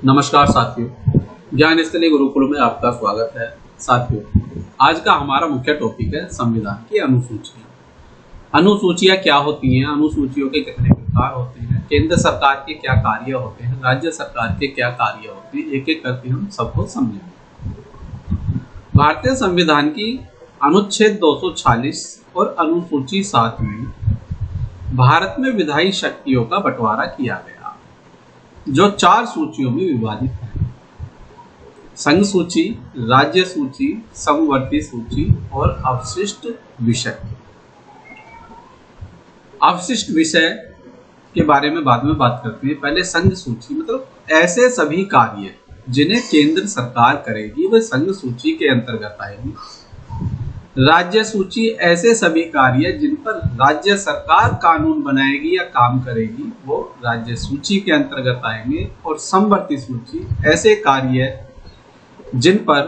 नमस्कार साथियों, ज्ञान स्थली गुरुकुल में आपका स्वागत है। साथियों, आज का हमारा मुख्य टॉपिक है संविधान की अनुसूचियां। अनुसूचियां क्या होती हैं, अनुसूचियों के कितने प्रकार होते हैं, केंद्र सरकार के क्या कार्य होते हैं, राज्य सरकार के क्या कार्य होते हैं, एक एक करके हम सबको समझेंगे। भारतीय संविधान की अनुच्छेद 246 और अनुसूची 7 में भारत में विधायी शक्तियों का बंटवारा किया गया, जो 4 सूचियों में विभाजित है: संघ सूची, राज्य सूची, समवर्ती सूची और अवशिष्ट विषय। अवशिष्ट विषय के बारे में बाद में बात करते हैं। पहले संघ सूची मतलब ऐसे सभी कार्य जिन्हें केंद्र सरकार करेगी वह संघ सूची के अंतर्गत आएंगे। राज्य सूची ऐसे सभी कार्य जिन पर राज्य सरकार कानून बनाएगी या काम करेगी वो राज्य सूची के अंतर्गत आएंगे। और समवर्ती सूची ऐसे कार्य जिन पर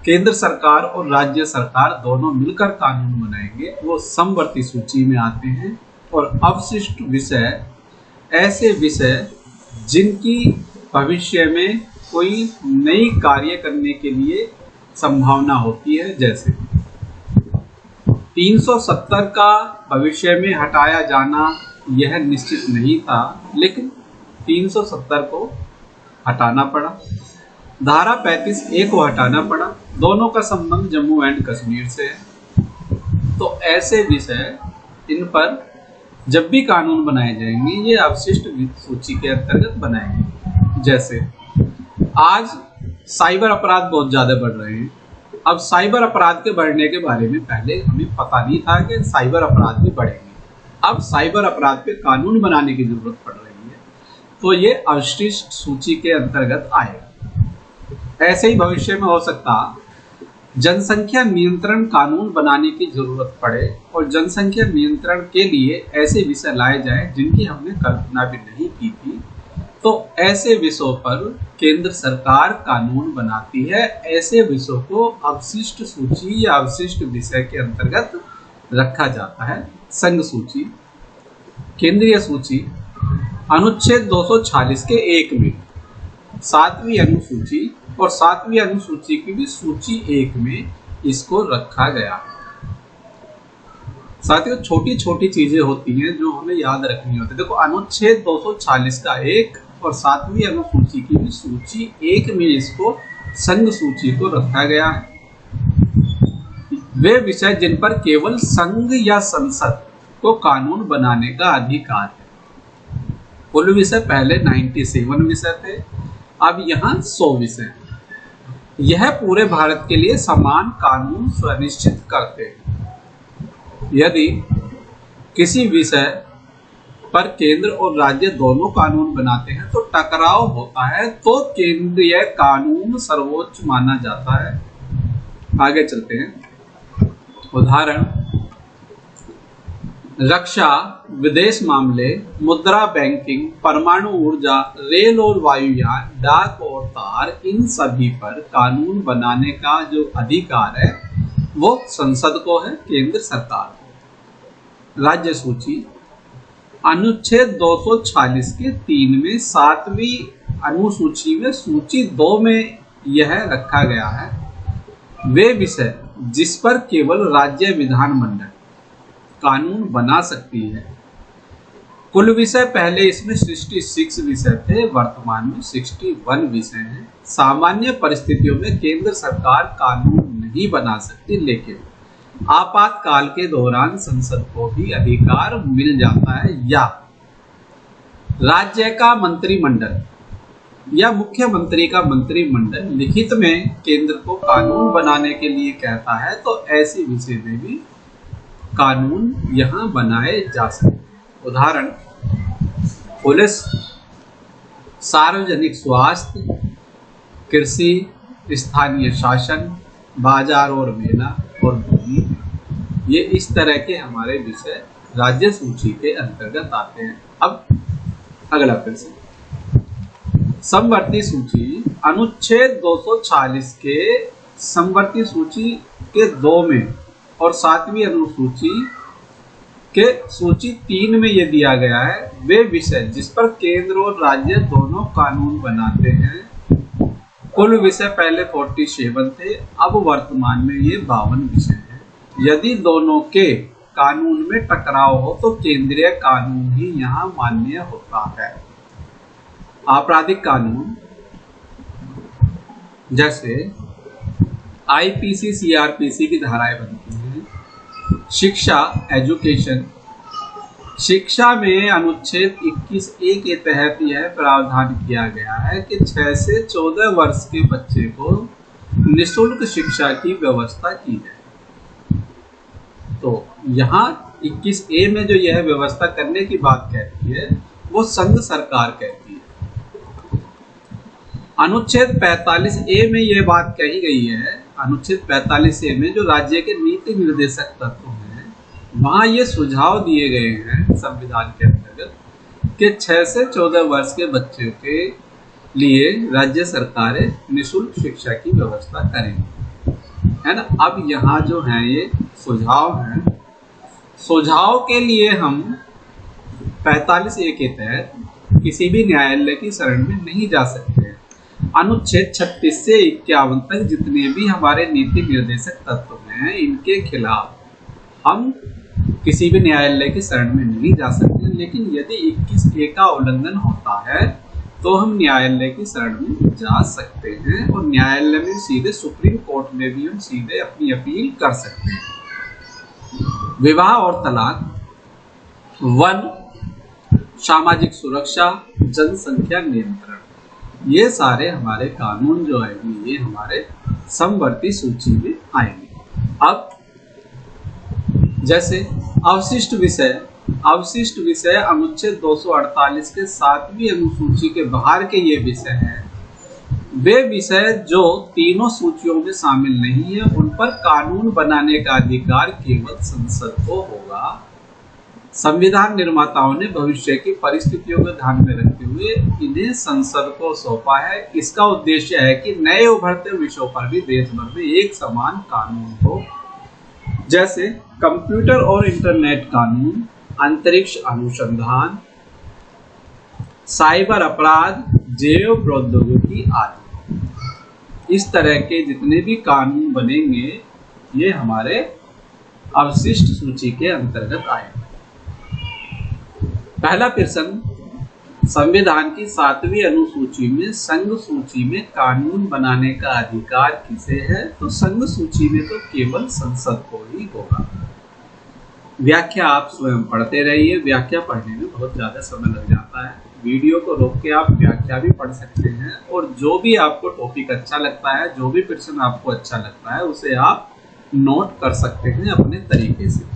केंद्र सरकार और राज्य सरकार दोनों मिलकर कानून बनाएंगे वो समवर्ती सूची में आते हैं। और अवशिष्ट विषय ऐसे विषय जिनकी भविष्य में कोई नई कार्य करने के लिए संभावना होती है, जैसे 370 का भविष्य में हटाया जाना यह निश्चित नहीं था, लेकिन 370 को हटाना पड़ा। धारा 35A को हटाना पड़ा। दोनों का संबंध जम्मू एंड कश्मीर से है। तो ऐसे विषय इन पर जब भी कानून बनाए जाएंगे ये अवशिष्ट सूची के अंतर्गत बनाएंगे। जैसे आज साइबर अपराध बहुत ज्यादा बढ़ रहे हैं। अब साइबर अपराध के बढ़ने के बारे में पहले हमें पता नहीं था कि साइबर अपराध भी बढ़ेंगे। अब साइबर अपराध पे कानून बनाने की जरूरत पड़ रही है, तो ये अवशिष्ट सूची के अंतर्गत आएगा। ऐसे ही भविष्य में हो सकता जनसंख्या नियंत्रण कानून बनाने की जरूरत पड़े और जनसंख्या नियंत्रण के लिए ऐसे विषय लाए जाए जिनकी हमने कल्पना भी नहीं की थी। तो ऐसे विषयों पर केंद्र सरकार कानून बनाती है। ऐसे विषयों को अवशिष्ट सूची या अवशिष्ट विषय के अंतर्गत रखा जाता है। संघ सूची, केंद्रीय सूची अनुच्छेद 246 के 1 में 7वीं अनुसूची और 7वीं अनुसूची की भी सूची 1 में इसको रखा गया। साथियों, छोटी छोटी चीजें होती हैं जो हमें याद रखनी होती है। देखो, अनुच्छेद 246 का 1 और 7वीं अनुसूची की भी सूची 1 में इसको संघ सूची को रखा गया है। वे विषय जिन पर केवल संघ या संसद को कानून बनाने का अधिकार है। कुल विषय पहले 97 विषय थे, अब यहाँ 100 विषय हैं। यह पूरे भारत के लिए समान कानून सुनिश्चित करते हैं। यदि किसी विषय पर केंद्र और राज्य दोनों कानून बनाते हैं तो टकराव होता है, तो केंद्रीय कानून सर्वोच्च माना जाता है। आगे चलते हैं। उदाहरण: रक्षा, विदेश मामले, मुद्रा बैंकिंग, परमाणु ऊर्जा, रेल और वायुयान, डाक और तार, इन सभी पर कानून बनाने का जो अधिकार है वो संसद को है, केंद्र सरकार को। राज्य सूची अनुच्छेद 246 के 3 में 7वीं अनुसूची में सूची 2 में यह रखा गया है। वे विषय जिस पर केवल राज्य विधानमंडल कानून बना सकती है। कुल विषय पहले इसमें 66 विषय थे, वर्तमान में 61 विषय हैं। सामान्य परिस्थितियों में केंद्र सरकार कानून नहीं बना सकती, लेकिन आपातकाल के दौरान संसद को भी अधिकार मिल जाता है, या राज्य का मंत्रिमंडल या मुख्यमंत्री का मंत्रिमंडल लिखित में केंद्र को कानून बनाने के लिए कहता है, तो ऐसे विषय में भी कानून यहाँ बनाए जा सकते। उदाहरण: पुलिस, सार्वजनिक स्वास्थ्य, कृषि, स्थानीय शासन, बाजार और मेला और भूमि, ये इस तरह के हमारे विषय राज्य सूची के अंतर्गत आते हैं। अब अगला फिर से समवर्ती सूची अनुच्छेद 246 के समवर्ती सूची के 2 में और 7वीं अनुसूची के सूची 3 में ये दिया गया है, वे विषय जिस पर केंद्र और राज्य दोनों कानून बनाते हैं। कुल विषय पहले 47 थे, अब वर्तमान में ये 52 विषय हैं। यदि दोनों के कानून में टकराव हो तो केंद्रीय कानून ही यहाँ मान्य होता है। आपराधिक कानून जैसे आईपीसी, सीआरपीसी की धाराएं बनती हैं। शिक्षा, एजुकेशन, शिक्षा में अनुच्छेद 21A के तहत यह प्रावधान किया गया है कि 6 से 14 वर्ष के बच्चे को निःशुल्क शिक्षा की व्यवस्था की जाए। तो यहाँ 21A में जो यह व्यवस्था करने की बात कहती है वो संघ सरकार कहती है। अनुच्छेद 45A में यह बात कही गई है, अनुच्छेद 45A में जो राज्य के नीति निर्देशक तत्व हैं, वहां ये सुझाव दिए गए हैं संविधान के अंतर्गत कि 6 से 14 वर्ष के बच्चों के लिए राज्य सरकारें निःशुल्क शिक्षा की व्यवस्था करेंगी, है ना। अब यहाँ जो है ये सुझाव हैं, सुझाव के लिए हम 45A के तहत किसी भी न्यायालय की शरण में नहीं जा सकते। अनुच्छेद 36 से 51 तक जितने भी हमारे नीति निर्देशक तत्व हैं, इनके खिलाफ हम किसी भी न्यायालय की शरण में नहीं जा सकते। लेकिन यदि 21A का उल्लंघन होता है तो हम न्यायालय की शरण में जा सकते हैं और न्यायालय में सीधे सुप्रीम कोर्ट में भी हम सीधे अपनी अपील कर सकते हैं। विवाह और तलाक, वन, सामाजिक सुरक्षा, जनसंख्या नियंत्रण, ये सारे हमारे कानून जो है ये हमारे समवर्ती सूची में आएंगे। अब जैसे अवशिष्ट विषय अनुच्छेद 248 के 7वीं अनुसूची के बाहर के ये विषय हैं, वे विषय जो तीनों सूचियों में शामिल नहीं है, उन पर कानून बनाने का अधिकार केवल संसद को होगा। संविधान निर्माताओं ने भविष्य की परिस्थितियों को ध्यान में रखते हुए इन्हें संसद को सौंपा है। इसका उद्देश्य है कि नए उभरते विषयों पर भी देश भर में एक समान कानून हो, जैसे कंप्यूटर और इंटरनेट कानून, अंतरिक्ष अनुसंधान, साइबर अपराध, जैव प्रौद्योगिकी आदि। इस तरह के जितने भी कानून बनेंगे ये हमारे अवशिष्ट सूची के अंतर्गत आएंगे। पहला प्रश्न, संविधान की 7वीं अनुसूची में संघ सूची में कानून बनाने का अधिकार किसे है? तो संघ सूची में तो केवल संसद को ही होगा। व्याख्या आप स्वयं पढ़ते रहिए, व्याख्या पढ़ने में बहुत ज्यादा समय लग जाता है। वीडियो को रोक के आप व्याख्या भी पढ़ सकते हैं और जो भी आपको टॉपिक अच्छा लगता है, जो भी प्रश्न आपको अच्छा लगता है, उसे आप नोट कर सकते हैं अपने तरीके से।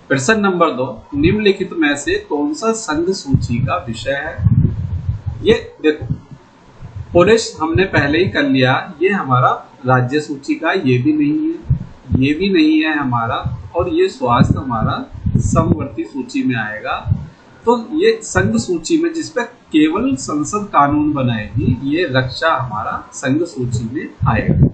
प्रश्न नंबर 2, निम्नलिखित में से कौन सा संघ सूची का विषय है? ये देखो, पुलिस हमने पहले ही कर लिया, ये हमारा राज्य सूची का ये भी नहीं है, ये भी नहीं है हमारा, और ये स्वास्थ्य हमारा समवर्ती सूची में आएगा। तो ये संघ सूची में जिस पर केवल संसद कानून बनाएगी, ये रक्षा हमारा संघ सूची में आएगा।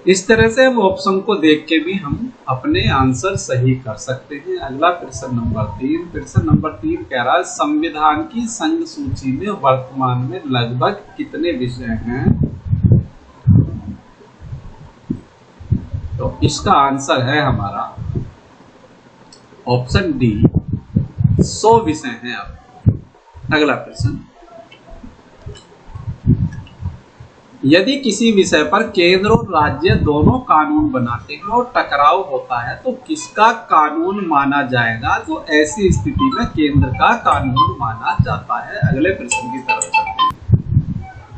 इस तरह से हम ऑप्शन को देख के भी हम अपने आंसर सही कर सकते हैं। अगला प्रश्न नंबर 3। प्रश्न नंबर 3 कह रहा है संविधान की संघ सूची में वर्तमान में लगभग कितने विषय हैं? तो इसका आंसर है हमारा ऑप्शन डी, 100 विषय हैं। अब अगला प्रश्न, यदि किसी विषय पर केंद्र और राज्य दोनों कानून बनाते हैं और टकराव होता है तो किसका कानून माना जाएगा? तो ऐसी स्थिति में केंद्र का कानून माना जाता है। अगले प्रश्न की तरफ चलते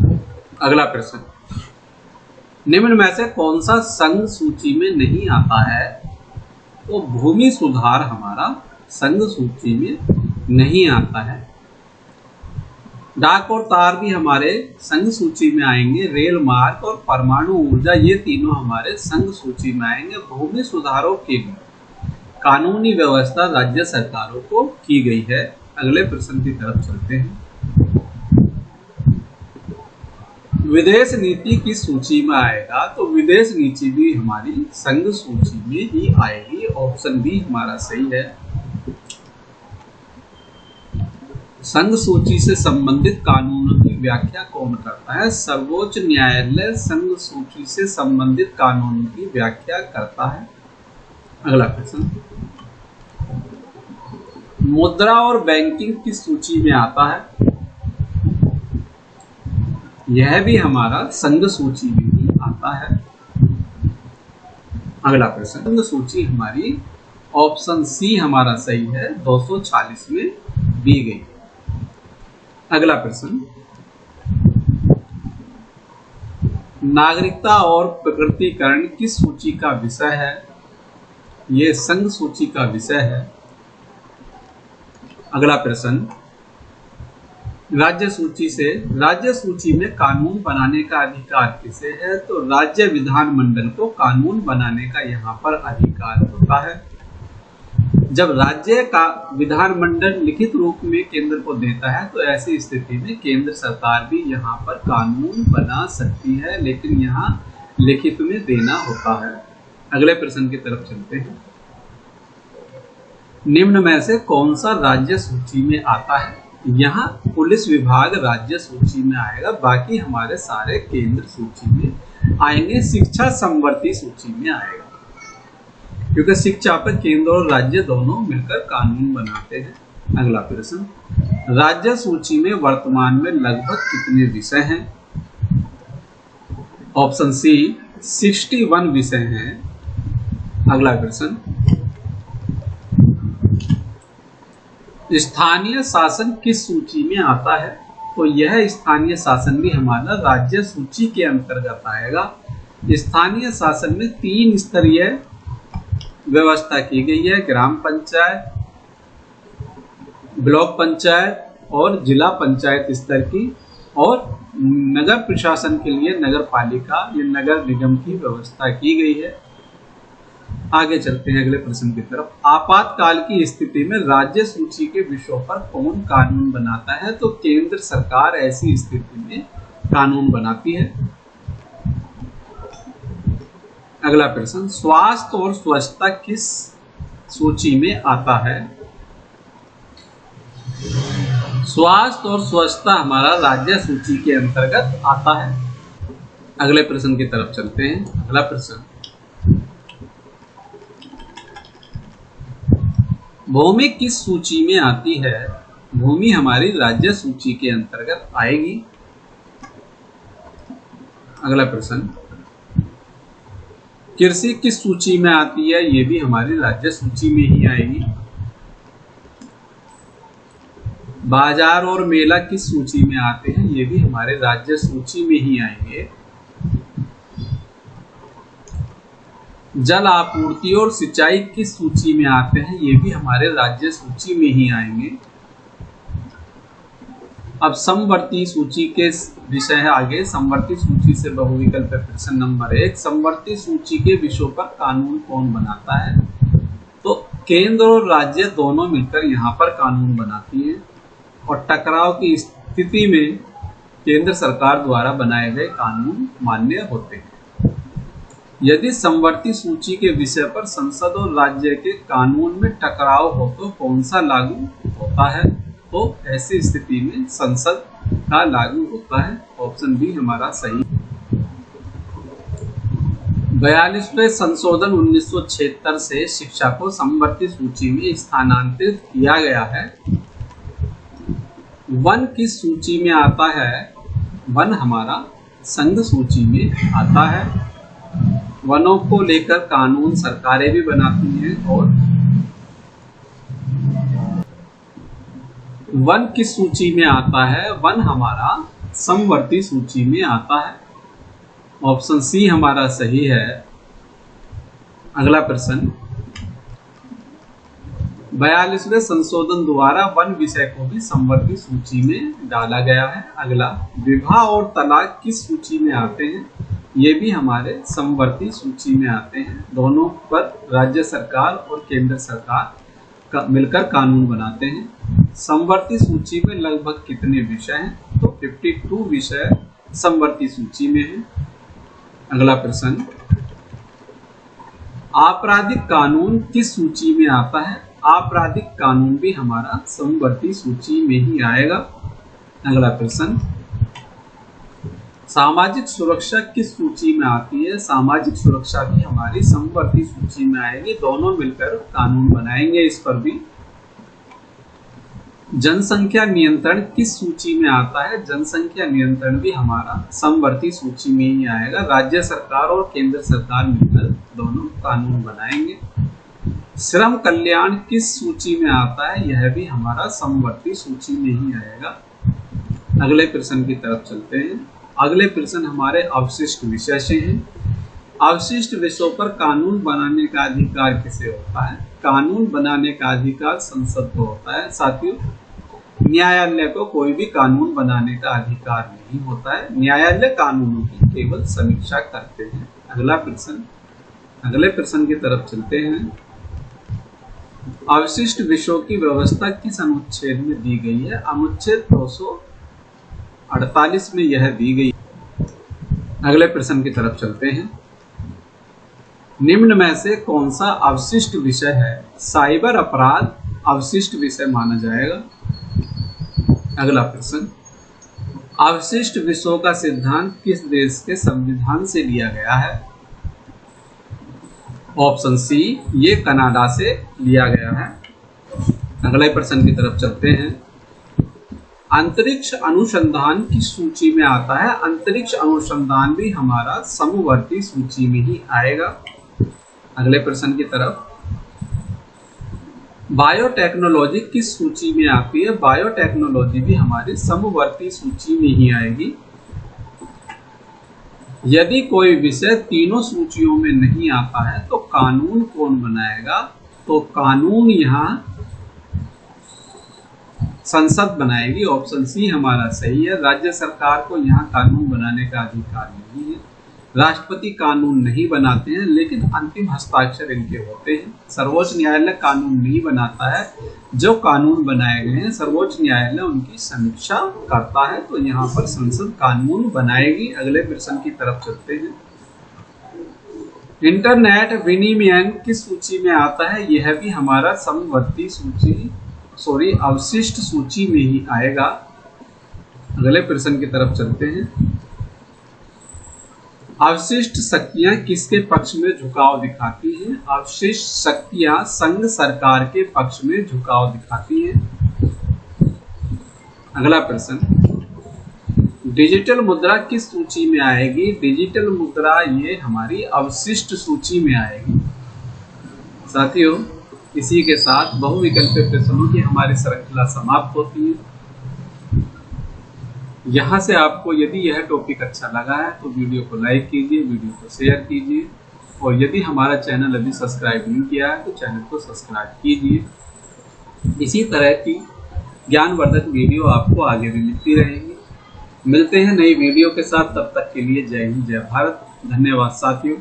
हैं। अगला प्रश्न, निम्न में से कौन सा संघ सूची में नहीं आता है? तो भूमि सुधार हमारा संघ सूची में नहीं आता है। डाक और तार भी हमारे संघ सूची में आएंगे। रेल मार्ग और परमाणु ऊर्जा, ये तीनों हमारे संघ सूची में आएंगे। भूमि सुधारों के लिए कानूनी व्यवस्था राज्य सरकारों को की गई है। अगले प्रश्न की तरफ चलते हैं। विदेश नीति की सूची में आएगा तो विदेश नीति भी हमारी संघ सूची में ही आएगी। ऑप्शन बी हमारा सही है। संघ सूची से संबंधित कानूनों की व्याख्या कौन करता है? सर्वोच्च न्यायालय संघ सूची से संबंधित कानूनों की व्याख्या करता है। अगला प्रश्न, मुद्रा और बैंकिंग की सूची में आता है। यह भी हमारा संघ सूची में ही आता है। अगला प्रश्न, संघ सूची हमारी ऑप्शन सी हमारा सही है, 246 में दी गई। अगला प्रश्न, नागरिकता और प्रकटीकरण किस सूची का विषय है? यह संघ सूची का विषय है। अगला प्रश्न, राज्य सूची में कानून बनाने का अधिकार किसे है? तो राज्य विधानमंडल को कानून बनाने का यहाँ पर अधिकार होता है। जब राज्य का विधानमंडल लिखित रूप में केंद्र को देता है तो ऐसी स्थिति में केंद्र सरकार भी यहाँ पर कानून बना सकती है, लेकिन यहाँ लिखित में देना होता है। अगले प्रश्न की तरफ चलते हैं। निम्न में से कौन सा राज्य सूची में आता है? यहाँ पुलिस विभाग राज्य सूची में आएगा, बाकी हमारे सारे केंद्र सूची में आएंगे। शिक्षा संवर्ती सूची में आएगा, क्योंकि शिक्षा पर केंद्र और राज्य दोनों मिलकर कानून बनाते हैं। अगला प्रश्न, राज्य सूची में वर्तमान में लगभग कितने विषय हैं? ऑप्शन सी 61 विषय हैं। अगला प्रश्न, स्थानीय शासन किस सूची में आता है? तो यह स्थानीय शासन भी हमारा राज्य सूची के अंतर्गत आएगा। स्थानीय शासन में 3 स्तरीय व्यवस्था की गई है, ग्राम पंचायत, ब्लॉक पंचायत और जिला पंचायत स्तर की, और नगर प्रशासन के लिए नगर पालिका या नगर निगम की व्यवस्था की गई है। आगे चलते हैं अगले प्रश्न की तरफ। आपातकाल की स्थिति में राज्य सूची के विषयों पर कौन कानून बनाता है? तो केंद्र सरकार ऐसी स्थिति में कानून बनाती है। अगला प्रश्न, स्वास्थ्य और स्वच्छता किस सूची में आता है? स्वास्थ्य और स्वच्छता हमारा राज्य सूची के अंतर्गत आता है। अगले प्रश्न की तरफ चलते हैं। अगला प्रश्न, भूमि किस सूची में आती है? भूमि हमारी राज्य सूची के अंतर्गत आएगी। अगला प्रश्न, कृषि किस सूची में आती है? ये भी हमारी राज्य सूची में ही आएगी। बाजार और मेला किस सूची में आते हैं? ये भी हमारे राज्य सूची में ही आएंगे। जल आपूर्ति और सिंचाई किस सूची में आते हैं? ये भी हमारे राज्य सूची में ही आएंगे। अब समवर्ती सूची के विषय है आगे। समवर्ती सूची से बहुविकल्प प्रश्न नंबर 1, समवर्ती सूची के विषयों पर कानून कौन बनाता है? तो केंद्र और राज्य दोनों मिलकर यहाँ पर कानून बनाती है, और टकराव की स्थिति में केंद्र सरकार द्वारा बनाए गए कानून मान्य होते हैं। यदि समवर्ती सूची के विषय पर संसद और राज्य के कानून में टकराव हो तो कौन सा लागू होता है? तो ऐसी स्थिति में संसद का लागू होता है। ऑप्शन बी हमारा सही। 42वें संशोधन 1976 से शिक्षा को समवर्ती सूची में स्थानांतरित किया गया है। वन किस सूची में आता है? वन हमारा संघ सूची में आता है। वनों को लेकर कानून सरकारें भी बनाती हैं, और वन किस सूची में आता है? वन हमारा समवर्ती सूची में आता है। ऑप्शन सी हमारा सही है। अगला प्रश्न, 42वें संशोधन द्वारा वन विषय को भी समवर्ती सूची में डाला गया है। अगला, विवाह और तलाक किस सूची में आते हैं? ये भी हमारे समवर्ती सूची में आते हैं। दोनों पर राज्य सरकार और केंद्र सरकार मिलकर कानून बनाते हैं। समवर्ती सूची में लगभग कितने विषय हैं? तो 52 विषय समवर्ती सूची में है। अगला प्रश्न, आपराधिक कानून किस सूची में आता है? आपराधिक कानून भी हमारा समवर्ती सूची में ही आएगा। अगला प्रश्न, सामाजिक सुरक्षा किस सूची में आती है? सामाजिक सुरक्षा भी हमारी समवर्ती सूची में आएगी, दोनों मिलकर कानून बनाएंगे इस पर भी। जनसंख्या नियंत्रण किस सूची में आता है? जनसंख्या नियंत्रण भी हमारा समवर्ती सूची में ही आएगा, राज्य सरकार और केंद्र सरकार मिलकर दोनों कानून बनाएंगे। श्रम कल्याण किस सूची में आता है? यह भी हमारा समवर्ती सूची में ही आएगा। अगले प्रश्न की तरफ चलते हैं। अगले प्रश्न हमारे अवशिष्ट विषय से हैं। अवशिष्ट विषयों पर कानून बनाने का अधिकार किसे होता है? कानून बनाने का अधिकार संसद को होता है। साथियों, न्यायालय को कोई भी कानून बनाने का अधिकार नहीं होता है, न्यायालय कानूनों की केवल समीक्षा करते हैं। अगले प्रश्न की तरफ चलते हैं। अवशिष्ट विषयों की व्यवस्था किस अनुच्छेद में दी गई है? अनुच्छेद 248 में यह दी गई। अगले प्रश्न की तरफ चलते हैं। निम्न में से कौन सा अवशिष्ट विषय है? साइबर अपराध अवशिष्ट विषय माना जाएगा। अगला प्रश्न, अवशिष्ट विषयों का सिद्धांत किस देश के संविधान से लिया गया है? ऑप्शन सी, ये कनाडा से लिया गया है। अगले प्रश्न की तरफ चलते हैं। अंतरिक्ष अनुसंधान किस सूची में आता है? अंतरिक्ष अनुसंधान भी हमारा समवर्ती सूची में ही आएगा। अगले प्रश्न की तरफ, बायोटेक्नोलॉजी किस सूची में आती है? बायोटेक्नोलॉजी भी हमारी समवर्ती सूची में ही आएगी। यदि कोई विषय तीनों सूचियों में नहीं आता है तो कानून कौन बनाएगा? तो कानून यहाँ संसद बनाएगी। ऑप्शन सी हमारा सही है। राज्य सरकार को यहाँ कानून बनाने का अधिकार नहीं है। राष्ट्रपति कानून नहीं बनाते हैं, लेकिन अंतिम हस्ताक्षर इनके होते हैं। सर्वोच्च न्यायालय कानून नहीं बनाता है, जो कानून बनाए गए हैं सर्वोच्च न्यायालय उनकी समीक्षा करता है। तो यहाँ पर संसद कानून बनाएगी। अगले प्रश्न की तरफ चलते हैं। इंटरनेट विनिमय किस सूची में आता है? यह भी हमारा समवर्ती अवशिष्ट सूची में ही आएगा। अगले प्रश्न की तरफ चलते हैं। अवशिष्ट शक्तियां किसके पक्ष में झुकाव दिखाती हैं? अवशिष्ट शक्तियां संघ सरकार के पक्ष में झुकाव दिखाती हैं। अगला प्रश्न, डिजिटल मुद्रा किस सूची में आएगी? डिजिटल मुद्रा ये हमारी अवशिष्ट सूची में आएगी। साथियों, इसी के साथ बहुविकल्पीय प्रश्नों की हमारी श्रृंखला समाप्त होती है। यहाँ से आपको यदि यह टॉपिक अच्छा लगा है तो वीडियो को लाइक कीजिए, वीडियो को शेयर कीजिए, और यदि हमारा चैनल अभी सब्सक्राइब नहीं किया है तो चैनल को सब्सक्राइब कीजिए। इसी तरह की ज्ञानवर्धक वीडियो आपको आगे भी मिलती रहेंगी। मिलते हैं नई वीडियो के साथ, तब तक के लिए जय हिंद, जय भारत। धन्यवाद साथियों।